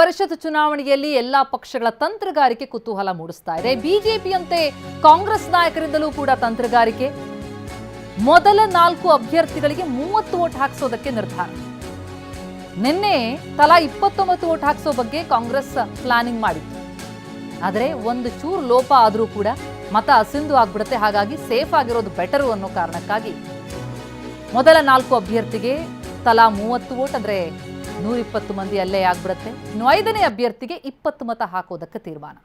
ಪರಿಷತ್ ಚುನಾವಣೆಯಲ್ಲಿ ಎಲ್ಲಾ ಪಕ್ಷಗಳ ತಂತ್ರಗಾರಿಕೆ ಕುತೂಹಲ ಮೂಡಿಸ್ತಾ ಇದೆ. ಬಿಜೆಪಿಯಂತೆ ಕಾಂಗ್ರೆಸ್ ನಾಯಕರಿಂದಲೂ ಕೂಡ ತಂತ್ರಗಾರಿಕೆ. ಮೊದಲ 4 ಅಭ್ಯರ್ಥಿಗಳಿಗೆ 30 ವೋಟ್ ಹಾಕಿಸೋದಕ್ಕೆ ನಿರ್ಧಾರ. ನಿನ್ನೆ ತಲಾ 29 ವೋಟ್ ಹಾಕಿಸೋ ಬಗ್ಗೆ ಕಾಂಗ್ರೆಸ್ ಪ್ಲಾನಿಂಗ್ ಮಾಡಿತ್ತು. ಆದರೆ ಒಂದು ಚೂರು ಲೋಪ ಆದರೂ ಕೂಡ ಮತ ಅಸಿಂಧು ಆಗ್ಬಿಡುತ್ತೆ, ಹಾಗಾಗಿ ಸೇಫ್ ಆಗಿರೋದು ಬೆಟರು ಅನ್ನೋ ಕಾರಣಕ್ಕಾಗಿ ಮೊದಲ 4 ಅಭ್ಯರ್ಥಿಗೆ ತಲಾ 30 ವೋಟ್ ಅಂದ್ರೆ 120 ಮಂದಿ ಅಲ್ಲೇ ಆಗ್ಬಿಡುತ್ತೆ. ಇನ್ನು 5ನೇ ಅಭ್ಯರ್ಥಿಗೆ 20 ಮತ ಹಾಕೋದಕ್ಕೆ ತೀರ್ಮಾನ.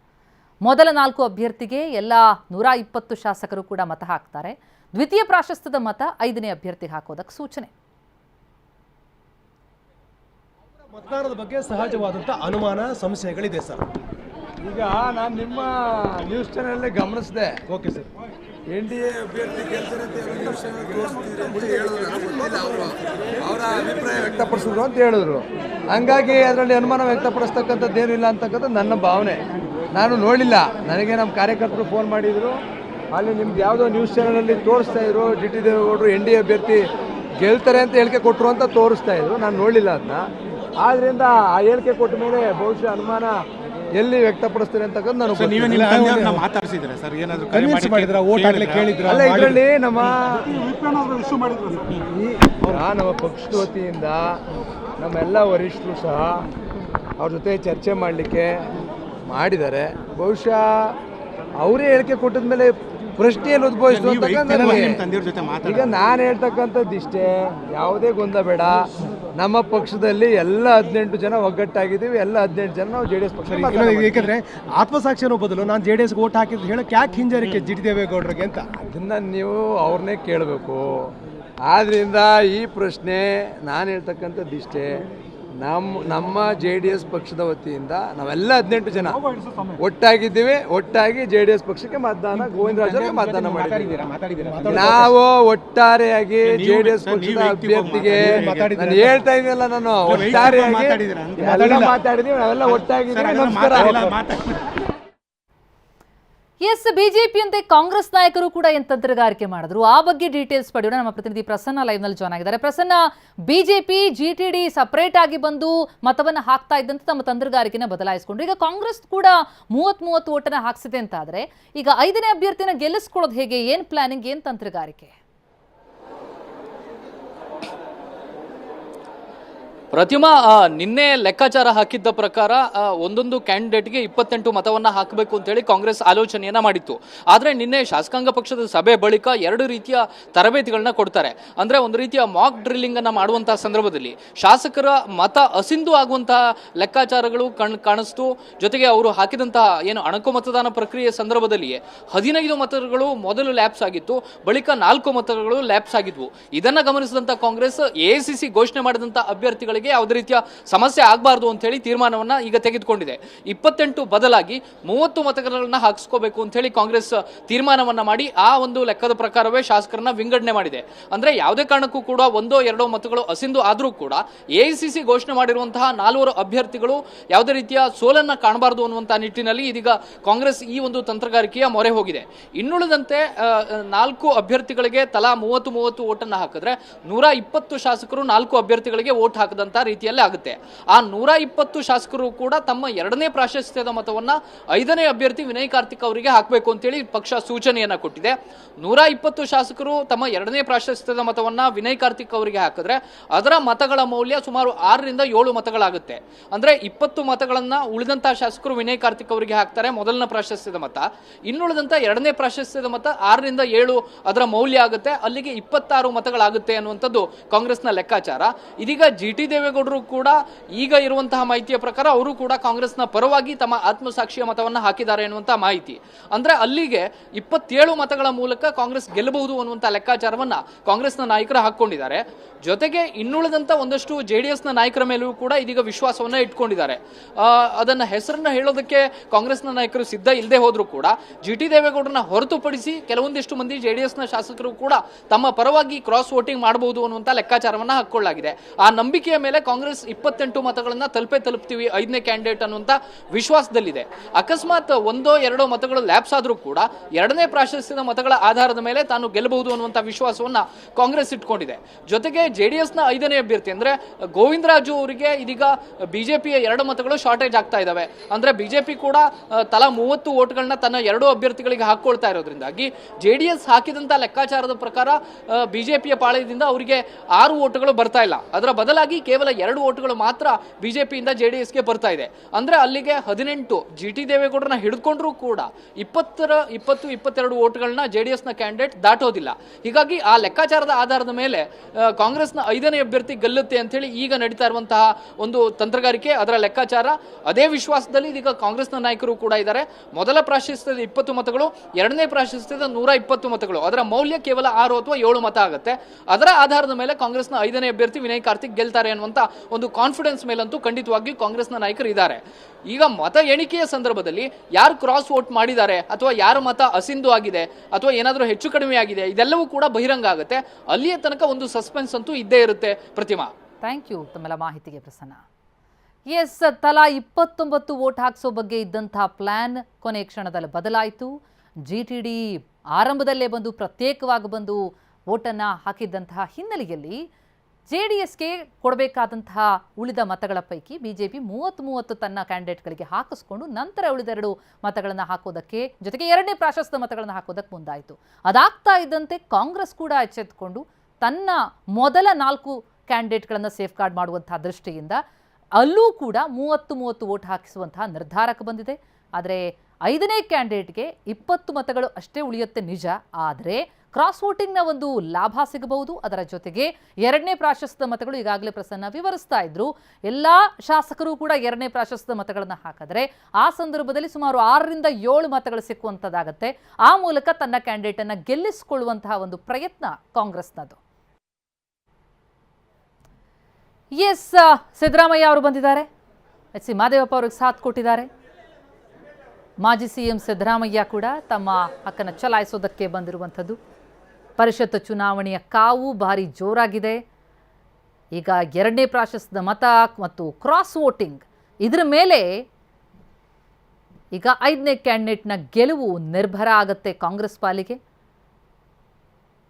ಮೊದಲ 4 ಅಭ್ಯರ್ಥಿಗೆ ಎಲ್ಲ 120 ಶಾಸಕರು ಕೂಡ ಮತ ಹಾಕ್ತಾರೆ. ದ್ವಿತೀಯ ಪ್ರಾಶಸ್ತ್ಯದ ಮತ 5ನೇ ಅಭ್ಯರ್ಥಿಗೆ ಹಾಕೋದಕ್ಕೆ ಸೂಚನೆ. ಮತದಾನದ ಬಗ್ಗೆ ಸಹಜವಾದಂಥ ಅನುಮಾನ ಸಂಶಯಗಳಿದೆ ಸರ್. ಈಗ ನಾನು ನಿಮ್ಮ ನ್ಯೂಸ್ ಚಾನೆಲ್ ಗಮನಿಸಿದೆ. Okay sir. NDA ಅಭ್ಯರ್ಥಿ ಗೆಲ್ತಾರೆ ಅವರ ಅಭಿಪ್ರಾಯ ವ್ಯಕ್ತಪಡಿಸಿದ್ರು ಅಂತ ಹೇಳಿದ್ರು. ಹಂಗಾಗಿ ಅದರಲ್ಲಿ ಅನುಮಾನ ವ್ಯಕ್ತಪಡಿಸ್ತಕ್ಕಂಥದ್ದು ಏನಿಲ್ಲ ಅಂತಕ್ಕಂಥದ್ದು ನನ್ನ ಭಾವನೆ. ನಾನು ನೋಡಿಲ್ಲ, ನನಗೆ ನಮ್ಮ ಕಾರ್ಯಕರ್ತರು ಫೋನ್ ಮಾಡಿದರು. ಅಲ್ಲಿ ನಿಮ್ದು ಯಾವುದೋ ನ್ಯೂಸ್ ಚಾನಲಲ್ಲಿ ತೋರಿಸ್ತಾ ಇದ್ರು DT ದೇವೇಗೌಡರು NDA ಅಭ್ಯರ್ಥಿ ಗೆಲ್ತಾರೆ ಅಂತ ಹೇಳಿಕೆ ಕೊಟ್ಟರು ಅಂತ ತೋರಿಸ್ತಾ ಇದ್ರು. ನಾನು ನೋಡಲಿಲ್ಲ ಅದನ್ನ. ಆದ್ದರಿಂದ ಆ ಹೇಳಿಕೆ ಕೊಟ್ಟ ಮೇಲೆ ಬಹುಶಃ ಅನುಮಾನ ಎಲ್ಲಿ ವ್ಯಕ್ತಪಡಿಸ್ತಾರೆ ಅಂತಕ್ಕಂಥ ನಾನು ಅಲ್ಲ. ಇದರಲ್ಲಿ ನಮ್ಮ ಪಕ್ಷದ ವತಿಯಿಂದ ನಮ್ಮೆಲ್ಲ ವರಿಷ್ಠರು ಸಹ ಅವ್ರ ಜೊತೆ ಚರ್ಚೆ ಮಾಡಲಿಕ್ಕೆ ಮಾಡಿದ್ದಾರೆ. ಬಹುಶಃ ಅವರೇ ಹೇಳಿಕೆ ಕೊಟ್ಟಿದ ಮೇಲೆ ಪ್ರಶ್ನೆಯಲ್ಲಿ ಉದ್ಭವಿಸಿತು ಅಂತಕ್ಕಂಥ. ಈಗ ನಾನು ಹೇಳ್ತಕ್ಕಂಥದ್ದು ಇಷ್ಟೇ, ಯಾವುದೇ ಗೊಂದಲ ಬೇಡ. ನಮ್ಮ ಪಕ್ಷದಲ್ಲಿ ಎಲ್ಲ 18 ಜನ ಒಗ್ಗಟ್ಟಾಗಿದ್ದೀವಿ. ಎಲ್ಲ 18 ಜನ ನಾವು JDS ಪಕ್ಷ. ಯಾಕಂದ್ರೆ ಆತ್ಮಸಾಕ್ಷಿ ಅನ್ನೋ ಬದಲು ನಾನು JDS ವೋಟ್ ಹಾಕಿದ್ದು ಹೇಳಕ್ಕೆ ಯಾಕೆ ಹಿಂಜರಿಕೆ GT ದೇವೇಗೌಡರಿಗೆ ಅಂತ ಅದನ್ನ ನೀವು ಅವ್ರನ್ನೇ ಕೇಳಬೇಕು. ಆದ್ರಿಂದ ಈ ಪ್ರಶ್ನೆ ನಾನು ಹೇಳ್ತಕ್ಕಂಥದ್ದು ಇಷ್ಟೇ, ನಮ್ಮ JDS ಪಕ್ಷದ ವತಿಯಿಂದ ನಾವೆಲ್ಲ 18 ಜನ ಒಟ್ಟಾಗಿದ್ದೀವಿ. ಒಟ್ಟಾಗಿ JDS ಪಕ್ಷಕ್ಕೆ ಮತದಾನ, ಗೋವಿಂದರಾಜರಿಗೆ ಮತದಾನ ಮಾಡಿದ್ದೀವಿ. ನಾವು ಒಟ್ಟಾರೆಯಾಗಿ JDS ಪಕ್ಷದ ಅಭ್ಯರ್ಥಿಗೆ ನಾನು ಹೇಳ್ತಾ ಇದ್ದೀನಲ್ಲ, ನಾನು ಒಟ್ಟಾರೆಯಾಗಿ ಮಾತಾಡಿದ್ದೀವಿ. ನಾವೆಲ್ಲ ಒಟ್ಟಾಗಿದ್ದೀವಿ. ನಮಸ್ಕಾರ. ಎಸ್, ಬಿಜೆಪಿಯಂತೆ ಕಾಂಗ್ರೆಸ್ ನಾಯಕರು ಕೂಡ ಏನ್ ತಂತ್ರಗಾರಿಕೆ ಮಾಡಿದ್ರು, ಆ ಬಗ್ಗೆ ಡೀಟೇಲ್ಸ್ ಪಡೆಯೋಣ. ನಮ್ಮ ಪ್ರತಿನಿಧಿ ಪ್ರಸನ್ನ ಲೈವ್ ನಲ್ಲಿ ಜಾಯ್ನ್ ಆಗಿದ್ದಾರೆ. ಪ್ರಸನ್ನ, ಬಿಜೆಪಿ GTD ಸಪರೇಟ್ ಆಗಿ ಬಂದು ಮತವನ್ನ ಹಾಕ್ತಾ ಇದ್ದಂತೆ ತಮ್ಮ ತಂತ್ರಗಾರಿಕೆನ ಬದಲಾಯಿಸಿಕೊಂಡ್ರು. ಈಗ ಕಾಂಗ್ರೆಸ್ ಕೂಡ 30 ಓಟನ್ನ ಹಾಕ್ಸಿದೆ ಅಂತ ಆದ್ರೆ ಈಗ 5ನೇ ಅಭ್ಯರ್ಥಿನ ಗೆಲ್ಲಿಸ್ಕೊಳ್ಳೋದು ಹೇಗೆ? ಏನ್ ಪ್ಲಾನಿಂಗ್, ಏನ್ ತಂತ್ರಗಾರಿಕೆ? ಪ್ರತಿಮಾ, ನಿನ್ನೆ ಲೆಕ್ಕಾಚಾರ ಹಾಕಿದ್ದ ಪ್ರಕಾರ ಒಂದೊಂದು ಕ್ಯಾಂಡಿಡೇಟ್ಗೆ 28 ಮತವನ್ನ ಹಾಕಬೇಕು ಅಂತ ಹೇಳಿ ಕಾಂಗ್ರೆಸ್ ಆಲೋಚನೆಯನ್ನ ಮಾಡಿತ್ತು. ಆದ್ರೆ ನಿನ್ನೆ ಶಾಸಕಾಂಗ ಪಕ್ಷದ ಸಭೆ ಬಳಿಕ 2 ರೀತಿಯ ತರಬೇತಿಗಳನ್ನ ಕೊಡ್ತಾರೆ. ಅಂದ್ರೆ ಒಂದು ರೀತಿಯ ಮಾಕ್ ಡ್ರಿಲ್ಲಿಂಗ್ ಅನ್ನ ಮಾಡುವಂತಹ ಸಂದರ್ಭದಲ್ಲಿ ಶಾಸಕರ ಮತ ಅಸಿಂಧು ಆಗುವಂತಹ ಲೆಕ್ಕಾಚಾರಗಳು ಕಾಣಿಸ್ತು. ಜೊತೆಗೆ ಅವರು ಹಾಕಿದಂತಹ ಏನು ಅಣಕು ಮತದಾನ ಪ್ರಕ್ರಿಯೆ ಸಂದರ್ಭದಲ್ಲಿಯೇ 15 ಮತಗಳು ಮೊದಲು ಲ್ಯಾಪ್ಸ್ ಆಗಿತ್ತು, ಬಳಿಕ 4 ಮತಗಳು ಲ್ಯಾಪ್ಸ್ ಆಗಿದ್ವು. ಇದನ್ನ ಗಮನಿಸಿದಂತ ಕಾಂಗ್ರೆಸ್ AICC ಘೋಷಣೆ ಮಾಡಿದಂತ ಅಭ್ಯರ್ಥಿಗಳಿಗೆ ಯಾವುದೇ ರೀತಿಯ ಸಮಸ್ಯೆ ಆಗಬಾರದು ಅಂತ ಹೇಳಿ ತೀರ್ಮಾನವನ್ನ ಈಗ ತೆಗೆದುಕೊಂಡಿದೆ. 28 ಬದಲಾಗಿ 30 ಮತಗಳನ್ನ ಹಾಕಿಸ್ಕೋಬೇಕು ಅಂತ ಹೇಳಿ ಕಾಂಗ್ರೆಸ್ ತೀರ್ಮಾನವನ್ನ ಮಾಡಿ ಆ ಒಂದು ಲೆಕ್ಕದ ಪ್ರಕಾರವೇ ಶಾಸಕರನ್ನ ವಿಂಗಡಣೆ ಮಾಡಿದೆ. ಅಂದ್ರೆ ಯಾವುದೇ ಕಾರಣಕ್ಕೂ ಕೂಡ 1-2 ಮತಗಳು ಅಸಿಂಧು ಆದ್ರೂ ಕೂಡ AICC ಘೋಷಣೆ ಮಾಡಿರುವಂತಹ 4 ಅಭ್ಯರ್ಥಿಗಳು ಯಾವುದೇ ರೀತಿಯ ಸೋಲನ್ನ ಕಾಣಬಾರದು ಅನ್ನುವಂತಹ ನಿಟ್ಟಿನಲ್ಲಿ ಇದೀಗ ಕಾಂಗ್ರೆಸ್ ಈ ಒಂದು ತಂತ್ರಗಾರಿಕೆಯ ಮೊರೆ ಹೋಗಿದೆ. ಇನ್ನುಳಿದಂತೆ 4 ಅಭ್ಯರ್ಥಿಗಳಿಗೆ ತಲಾ 30 ಓಟನ್ನ ಹಾಕಿದ್ರೆ 120 ಶಾಸಕರು 4 ಅಭ್ಯರ್ಥಿಗಳಿಗೆ ವೋಟ್ ಹಾಕದಂತ ರೀತಿಯಲ್ಲಿ ಆಗುತ್ತೆ. ಆ 120 ಶಾಸಕರು ಕೂಡ ತಮ್ಮ 2ನೇ ಪ್ರಾಶಸ್ತ್ಯದ ಮತವನ್ನ 5ನೇ ಅಭ್ಯರ್ಥಿ ವಿನಯ್ ಕಾರ್ತಿಕ್ ಅವರಿಗೆ ಹಾಕಬೇಕು ಅಂತೇಳಿ ಪಕ್ಷ ಸೂಚನೆಯನ್ನ ಕೊಟ್ಟಿದೆ. 120 ಶಾಸಕರು ತಮ್ಮ 2ನೇ ಪ್ರಾಶಸ್ತ್ಯದ ಮತವನ್ನ ವಿನಯ್ ಕಾರ್ತಿಕ್ ಅವರಿಗೆ ಹಾಕಿದ್ರೆ ಅದರ ಮತಗಳ ಮೌಲ್ಯ ಸುಮಾರು 6-7 ಮತಗಳಾಗುತ್ತೆ. ಅಂದ್ರೆ 20 ಮತಗಳನ್ನ ಉಳಿದಂತಹ ಶಾಸಕರು ವಿನಯ್ ಕಾರ್ತಿಕ್ ಅವರಿಗೆ ಹಾಕ್ತಾರೆ, ಮೊದಲನೇ ಪ್ರಾಶಸ್ತ್ಯದ ಮತ. ಇನ್ನುಳಿದಂತ 2ನೇ ಪ್ರಾಶಸ್ತ್ಯದ ಮತ 6-7 ಅದರ ಮೌಲ್ಯ ಆಗುತ್ತೆ. ಅಲ್ಲಿಗೆ 26 ಮತಗಳಾಗುತ್ತೆ ಅನ್ನುವಂಥದ್ದು ಕಾಂಗ್ರೆಸ್ನ ಲೆಕ್ಕಾಚಾರ. ಇದೀಗ GT ದೇವೇಗೌಡರು ಕೂಡ ಈಗ ಇರುವಂತಹ ಮಾಹಿತಿಯ ಪ್ರಕಾರ ಅವರು ಕೂಡ ಕಾಂಗ್ರೆಸ್ನ ಪರವಾಗಿ ತಮ್ಮ ಆತ್ಮಸಾಕ್ಷಿಯ ಮತವನ್ನ ಹಾಕಿದ್ದಾರೆ ಎನ್ನುವಂತಹ ಮಾಹಿತಿ. ಅಂದ್ರೆ ಅಲ್ಲಿಗೆ 27 ಮತಗಳ ಮೂಲಕ ಕಾಂಗ್ರೆಸ್ ಗೆಲ್ಲಬಹುದು ಅನ್ನುವಂತಹ ಲೆಕ್ಕಾಚಾರವನ್ನ ಕಾಂಗ್ರೆಸ್ನ ನಾಯಕರು ಹಾಕೊಂಡಿದ್ದಾರೆ. ಜೊತೆಗೆ ಇನ್ನುಳಿದಂತ ಒಂದಷ್ಟು JDSನ ನಾಯಕರ ಮೇಲೂ ಕೂಡ ಇದೀಗ ವಿಶ್ವಾಸವನ್ನ ಇಟ್ಕೊಂಡಿದ್ದಾರೆ. ಅದನ್ನ ಹೆಸರನ್ನ ಹೇಳೋದಕ್ಕೆ ಕಾಂಗ್ರೆಸ್ನ ನಾಯಕರು ಸಿದ್ಧ ಇಲ್ಲದೆ ಹೋದ್ರೂ ಕೂಡ GT ದೇವೇಗೌಡರನ್ನ ಹೊರತುಪಡಿಸಿ ಕೆಲವೊಂದಿಷ್ಟು ಮಂದಿ JDSನ ಶಾಸಕರು ಕೂಡ ತಮ್ಮ ಪರವಾಗಿ ಕ್ರಾಸ್ ವೋಟಿಂಗ್ ಮಾಡಬಹುದು ಅನ್ನುವಂತ ಲೆಕ್ಕಾಚಾರವನ್ನ ಹಾಕೊಳ್ಳಲಾಗಿದೆ. ಆ ನಂಬಿಕೆಯ ಮೇಲೆ ಕಾಂಗ್ರೆಸ್ 28 ಮತಗಳನ್ನ ತಲುಪ್ತೀವಿ 5ನೇ ಕ್ಯಾಂಡಿಡೇಟ್ ಅನ್ನುವಂತ ವಿಶ್ವಾಸದಲ್ಲಿದೆ. ಅಕಸ್ಮಾತ್ 1-2 ಮತಗಳು ಲ್ಯಾಪ್ಸ್ ಆದ್ರೂ ಕೂಡ 2ನೇ ಪ್ರಾಶಸ್ತ್ಯದ ಮತಗಳ ಆಧಾರದ ಮೇಲೆ ತಾನು ಗೆಲ್ಲಬಹುದು ಅನ್ನುವಂತ ವಿಶ್ವಾಸವನ್ನ ಕಾಂಗ್ರೆಸ್ ಇಟ್ಕೊಂಡಿದೆ. ಜೊತೆಗೆ ಜೆಡಿಎಸ್ ನ 5ನೇ ಅಭ್ಯರ್ಥಿ ಅಂದ್ರೆ ಗೋವಿಂದರಾಜು ಅವರಿಗೆ ಇದೀಗ ಬಿಜೆಪಿಯ 2 ಮತಗಳು ಶಾರ್ಟೇಜ್ ಆಗ್ತಾ ಇದಾವೆ. ಅಂದ್ರೆ ಬಿಜೆಪಿ ಕೂಡ ತಲಾ 30 ವೋಟ್ಗಳನ್ನ ತನ್ನ 2 ಅಭ್ಯರ್ಥಿಗಳಿಗೆ ಹಾಕೊಳ್ತಾ ಇರೋದ್ರಿಂದಾಗಿ ಜೆಡಿಎಸ್ ಹಾಕಿದಂತ ಲೆಕ್ಕಾಚಾರದ ಪ್ರಕಾರ ಬಿಜೆಪಿಯ ಪಾಳ್ಯದಿಂದ ಅವರಿಗೆ 6 ವೋಟ್ಗಳು ಬರ್ತಾ ಇಲ್ಲ. ಅದರ ಬದಲಾಗಿ ಕೇವಲ 2 ವೋಟ್ಗಳು ಮಾತ್ರ ಬಿಜೆಪಿಯಿಂದ ಜೆಡಿಎಸ್ಗೆ ಬರ್ತಾ ಇದೆ. ಅಂದ್ರೆ ಅಲ್ಲಿಗೆ 18 ಜಿಟಿ ದೇವೇಗೌಡರನ್ನ ಹಿಡಿದುಕೊಂಡ್ರೂ ಕೂಡ 20-22 ವೋಟ್ಗಳನ್ನ ಜೆಡಿಎಸ್ ನ ಕ್ಯಾಂಡಿಡೇಟ್ ದಾಟೋದಿಲ್ಲ. ಹೀಗಾಗಿ ಆ ಲೆಕ್ಕಾಚಾರದ ಆಧಾರದ ಮೇಲೆ ಕಾಂಗ್ರೆಸ್ನ 5ನೇ ಅಭ್ಯರ್ಥಿ ಗೆಲ್ಲುತ್ತೆ ಅಂತ ಹೇಳಿ ಈಗ ನಡೀತಾ ಇರುವಂತಹ ಒಂದು ತಂತ್ರಗಾರಿಕೆ, ಅದರ ಲೆಕ್ಕಾಚಾರ. ಅದೇ ವಿಶ್ವಾಸದಲ್ಲಿ ಇದೀಗ ಕಾಂಗ್ರೆಸ್ನ ನಾಯಕರು ಕೂಡ ಇದ್ದಾರೆ. ಮೊದಲ ಪ್ರಾಶಸ್ತ್ಯದ 20 ಮತಗಳು, 2ನೇ ಪ್ರಾಶಸ್ತ್ಯದ 120 ಮತಗಳು, ಅದರ ಮೌಲ್ಯ ಕೇವಲ 6 ಅಥವಾ 7 ಮತ ಆಗುತ್ತೆ. ಅದರ ಆಧಾರದ ಮೇಲೆ ಕಾಂಗ್ರೆಸ್ನ 5ನೇ ಅಭ್ಯರ್ಥಿ ವಿನಯ್ ಕಾರ್ತಿಕ್ ಗೆಲ್ತಾರೆ ಅನ್ನುವಂತ ಒಂದು ಕಾನ್ಫಿಡೆನ್ಸ್ ಮೇಲಂತೂ ಖಂಡಿತವಾಗಿಯೂ ಕಾಂಗ್ರೆಸ್ನ ನಾಯಕರು ಇದ್ದಾರೆ. ಈಗ ಮತ ಎಣಿಕೆಯ ಸಂದರ್ಭದಲ್ಲಿ ಯಾರು ಕ್ರಾಸ್ ವೋಟ್ ಮಾಡಿದ್ದಾರೆ ಅಥವಾ ಯಾರ ಮತ ಅಸಿಂಧು ಆಗಿದೆ ಅಥವಾ ಏನಾದರೂ ಹೆಚ್ಚು ಕಡಿಮೆ ಆಗಿದೆ, ಇದೆಲ್ಲವೂ ಕೂಡ ಬಹಿರಂಗ ಆಗುತ್ತೆ. ಅಲ್ಲಿಯ ತನಕ ಒಂದು ಸಸ್ಪೆನ್ಸ್ ಅಂತೂ ಇದ್ದೇ ಇರುತ್ತೆ. ಪ್ರತಿಮಾ, ಥ್ಯಾಂಕ್ ಯು ತಮ್ಮೆಲ್ಲ ಮಾಹಿತಿಗೆ ಪ್ರಸನ್ನ. ಎಸ್, ತಲಾ 29 ವೋಟ್ ಹಾಕಿಸೋ ಬಗ್ಗೆ ಇದ್ದಂತಹ ಪ್ಲಾನ್ ಕೊನೆ ಕ್ಷಣದಲ್ಲಿ ಬದಲಾಯಿತು. GTD ಆರಂಭದಲ್ಲೇ ಪ್ರತ್ಯೇಕವಾಗಿ ಬಂದು ವೋಟನ್ನು ಹಾಕಿದ್ದಂತಹ ಹಿನ್ನೆಲೆಯಲ್ಲಿ JDSಗೆ ಕೊಡಬೇಕಾದಂತಹ ಉಳಿದ ಮತಗಳ ಪೈಕಿ ಬಿಜೆಪಿ 30 ತನ್ನ ಕ್ಯಾಂಡಿಡೇಟ್ಗಳಿಗೆ ಹಾಕಿಸ್ಕೊಂಡು ನಂತರ ಉಳಿದ 2 ಮತಗಳನ್ನು ಹಾಕೋದಕ್ಕೆ, ಜೊತೆಗೆ 2ನೇ ಪ್ರಾಶಸ್ತ್ಯ ಮತಗಳನ್ನು ಹಾಕೋದಕ್ಕೆ ಮುಂದಾಯಿತು. ಅದಾಗ್ತಾ ಇದ್ದಂತೆ ಕಾಂಗ್ರೆಸ್ ಕೂಡ ಎಚ್ಚೆತ್ತುಕೊಂಡು ತನ್ನ ಮೊದಲ 4 ಕ್ಯಾಂಡಿಡೇಟ್ಗಳನ್ನು ಸೇಫ್ ಗಾರ್ಡ್ ಮಾಡುವಂತಹ ದೃಷ್ಟಿಯಿಂದ ಅಲ್ಲೂ ಕೂಡ 30 ವೋಟ್ ಹಾಕಿಸುವಂತಹ ನಿರ್ಧಾರಕ್ಕೆ ಬಂದಿದೆ. ಆದರೆ 5ನೇ ಕ್ಯಾಂಡಿಡೇಟ್ಗೆ 20 ಮತಗಳು ಅಷ್ಟೇ ಉಳಿಯುತ್ತೆ ನಿಜ, ಆದರೆ ಕ್ರಾಸ್ ವೋಟಿಂಗ್ನ ಒಂದು ಲಾಭ ಸಿಗಬಹುದು. ಅದರ ಜೊತೆಗೆ 2ನೇ ಪ್ರಾಶಸ್ತ್ಯ ಮತಗಳು ಈಗಾಗಲೇ ಪ್ರಸನ್ನ ವಿವರಿಸ್ತಾ ಇದ್ರು, ಎಲ್ಲ ಶಾಸಕರು ಕೂಡ 2ನೇ ಪ್ರಾಶಸ್ತ್ಯ ಮತಗಳನ್ನು ಹಾಕಿದ್ರೆ ಆ ಸಂದರ್ಭದಲ್ಲಿ ಸುಮಾರು 6-7 ಮತಗಳು ಸಿಕ್ಕುವಂಥದ್ದಾಗತ್ತೆ. ಆ ಮೂಲಕ ತನ್ನ ಕ್ಯಾಂಡಿಡೇಟನ್ನು ಗೆಲ್ಲಿಸಿಕೊಳ್ಳುವಂತಹ ಒಂದು ಪ್ರಯತ್ನ ಕಾಂಗ್ರೆಸ್ನದು. ಎಸ್, ಸಿದ್ದರಾಮಯ್ಯ ಅವರು ಬಂದಿದ್ದಾರೆ. ಎಚ್ ಸಿ ಮಹದೇವಪ್ಪ ಅವ್ರಿಗೆ ಸಾಥ್ ಕೊಟ್ಟಿದ್ದಾರೆ. ಮಾಜಿ ಸಿಎಂ ಸಿದ್ದರಾಮಯ್ಯ ಕೂಡ ತಮ್ಮ ಹಕ್ಕನ್ನು ಚಲಾಯಿಸೋದಕ್ಕೆ ಬಂದಿರುವಂಥದ್ದು. ಪರಿಷತ್ ಚುನಾವಣೆಯ ಕಾವು ಭಾರಿ ಜೋರಾಗಿದೆ. ಈಗ 2ನೇ ಪ್ರಾಶಸ್ತ್ಯದ ಮತ ಮತ್ತು ಕ್ರಾಸ್ ವೋಟಿಂಗ್ ಇದರ ಮೇಲೆ ಈಗ 5ನೇ ಕ್ಯಾಂಡಿಡೇಟ್ನ ಗೆಲುವು ನಿರ್ಭರ ಆಗುತ್ತೆ ಕಾಂಗ್ರೆಸ್ ಪಾಲಿಗೆ.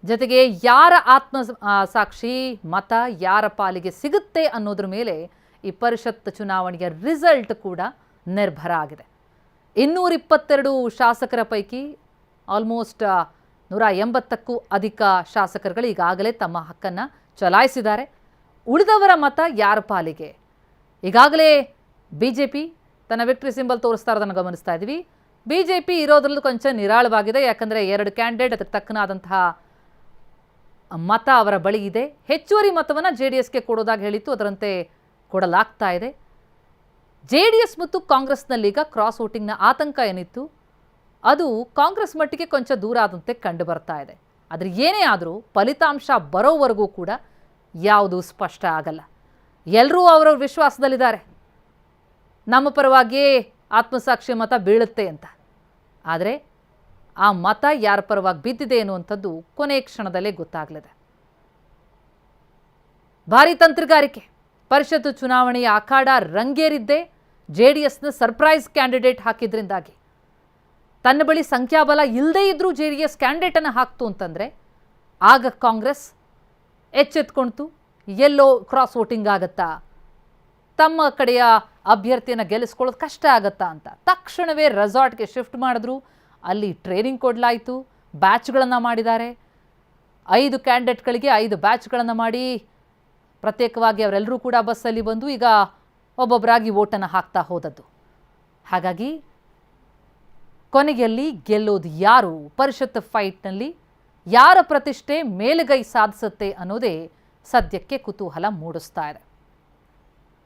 ಜೊತೆಗೆ ಯಾರ ಆತ್ಮಸಾಕ್ಷಿ ಮತ ಯಾರ ಪಾಲಿಗೆ ಸಿಗುತ್ತೆ ಅನ್ನೋದ್ರ ಮೇಲೆ ಈ ಪರಿಷತ್ ಚುನಾವಣೆಯ ರಿಸಲ್ಟ್ ಕೂಡ ನಿರ್ಭರ ಆಗಿದೆ. 222 ಶಾಸಕರ ಪೈಕಿ ಆಲ್ಮೋಸ್ಟ್ 180ಕ್ಕೂ ಅಧಿಕ ಶಾಸಕರುಗಳು ಈಗಾಗಲೇ ತಮ್ಮ ಹಕ್ಕನ್ನು ಚಲಾಯಿಸಿದ್ದಾರೆ. ಉಳಿದವರ ಮತ ಯಾರ ಪಾಲಿಗೆ? ಈಗಾಗಲೇ ಬಿಜೆಪಿ ತನ್ನ ವಿಕ್ಟ್ರಿ ಸಿಂಬಲ್ ತೋರಿಸ್ತಾ ಇರೋದನ್ನು ಗಮನಿಸ್ತಾ ಇದ್ದೀವಿ. ಬಿಜೆಪಿ ಇರೋದ್ರಲ್ಲೂ ಕೊಂಚ ನಿರಾಳವಾಗಿದೆ. ಯಾಕಂದರೆ 2 ಕ್ಯಾಂಡಿಡೇಟ್ ಅದಕ್ಕೆ ತಕ್ಕನಾದಂತಹ ಮತ ಅವರ ಬಳಿ ಇದೆ. ಹೆಚ್ಚುವರಿ ಮತವನ್ನು JDSಗೆ ಕೊಡೋದಾಗಿ ಹೇಳಿತ್ತು, ಅದರಂತೆ ಕೊಡಲಾಗ್ತಾ ಇದೆ. JDS ಮತ್ತು ಕಾಂಗ್ರೆಸ್ನಲ್ಲಿ ಈಗ ಕ್ರಾಸ್ ವೋಟಿಂಗ್ನ ಆತಂಕ ಏನಿತ್ತು ಅದು ಕಾಂಗ್ರೆಸ್ ಮಟ್ಟಿಗೆ ಕೊಂಚ ದೂರ ಆದಂತೆ ಕಂಡು ಬರ್ತಾ ಇದೆ. ಆದರೆ ಏನೇ ಆದರೂ ಫಲಿತಾಂಶ ಬರೋವರೆಗೂ ಕೂಡ ಯಾವುದೂ ಸ್ಪಷ್ಟ ಆಗಲ್ಲ. ಎಲ್ಲರೂ ಅವರವ್ರ ವಿಶ್ವಾಸದಲ್ಲಿದ್ದಾರೆ, ನಮ್ಮ ಪರವಾಗಿಯೇ ಆತ್ಮಸಾಕ್ಷಿ ಮತ ಬೀಳುತ್ತೆ ಅಂತ. ಆದರೆ ಆ ಮತ ಯಾರ ಪರವಾಗಿ ಬಿದ್ದಿದೆ ಅನ್ನುವಂಥದ್ದು ಕೊನೆಯ ಕ್ಷಣದಲ್ಲೇ ಗೊತ್ತಾಗಲಿದೆ. ಭಾರಿ ತಂತ್ರಗಾರಿಕೆ. ಪರಿಷತ್ತು ಚುನಾವಣೆಯ ಅಖಾಡ ರಂಗೇರಿದ್ದೇ JDSನ ಸರ್ಪ್ರೈಸ್ ಕ್ಯಾಂಡಿಡೇಟ್ ಹಾಕಿದ್ರಿಂದಾಗಿ. ತನ್ನ ಬಳಿ ಸಂಖ್ಯಾಬಲ ಇಲ್ಲದೇ ಇದ್ರೂ JDS ಕ್ಯಾಂಡಿಡೇಟನ್ನು ಹಾಕ್ತು ಅಂತಂದರೆ ಆಗ ಕಾಂಗ್ರೆಸ್ ಎಚ್ಚೆತ್ಕೊಳ್ತು, ಎಲ್ಲೋ ಕ್ರಾಸ್ ವೋಟಿಂಗ್ ಆಗತ್ತಾ, ತಮ್ಮ ಕಡೆಯ ಅಭ್ಯರ್ಥಿಯನ್ನು ಗೆಲ್ಲಿಸ್ಕೊಳ್ಳೋದು ಕಷ್ಟ ಆಗತ್ತಾ ಅಂತ ತಕ್ಷಣವೇ ರೆಸಾರ್ಟ್ಗೆ ಶಿಫ್ಟ್ ಮಾಡಿದ್ರು. ಅಲ್ಲಿ ಟ್ರೈನಿಂಗ್ ಕೊಡಲಾಯಿತು, ಬ್ಯಾಚ್ಗಳನ್ನು ಮಾಡಿದ್ದಾರೆ. 5 ಕ್ಯಾಂಡಿಡೇಟ್ಗಳಿಗೆ 5 ಬ್ಯಾಚ್ಗಳನ್ನು ಮಾಡಿ ಪ್ರತ್ಯೇಕವಾಗಿ ಅವರೆಲ್ಲರೂ ಕೂಡ ಬಸ್ಸಲ್ಲಿ ಬಂದು ಈಗ ಒಬ್ಬೊಬ್ಬರಾಗಿ ವೋಟನ್ನು ಹಾಕ್ತಾ ಹೋದದ್ದು. ಹಾಗಾಗಿ ಕೊನೆಯಲ್ಲಿ ಗೆಲ್ಲೋದು ಯಾರು, ಪರಿಷತ್ ಫೈಟ್ನಲ್ಲಿ ಯಾರ ಪ್ರತಿಷ್ಠೆ ಮೇಲುಗೈ ಸಾಧಿಸುತ್ತೆ ಅನ್ನೋದೇ ಸದ್ಯಕ್ಕೆ ಕುತೂಹಲ ಮೂಡಿಸ್ತಾ ಇದೆ.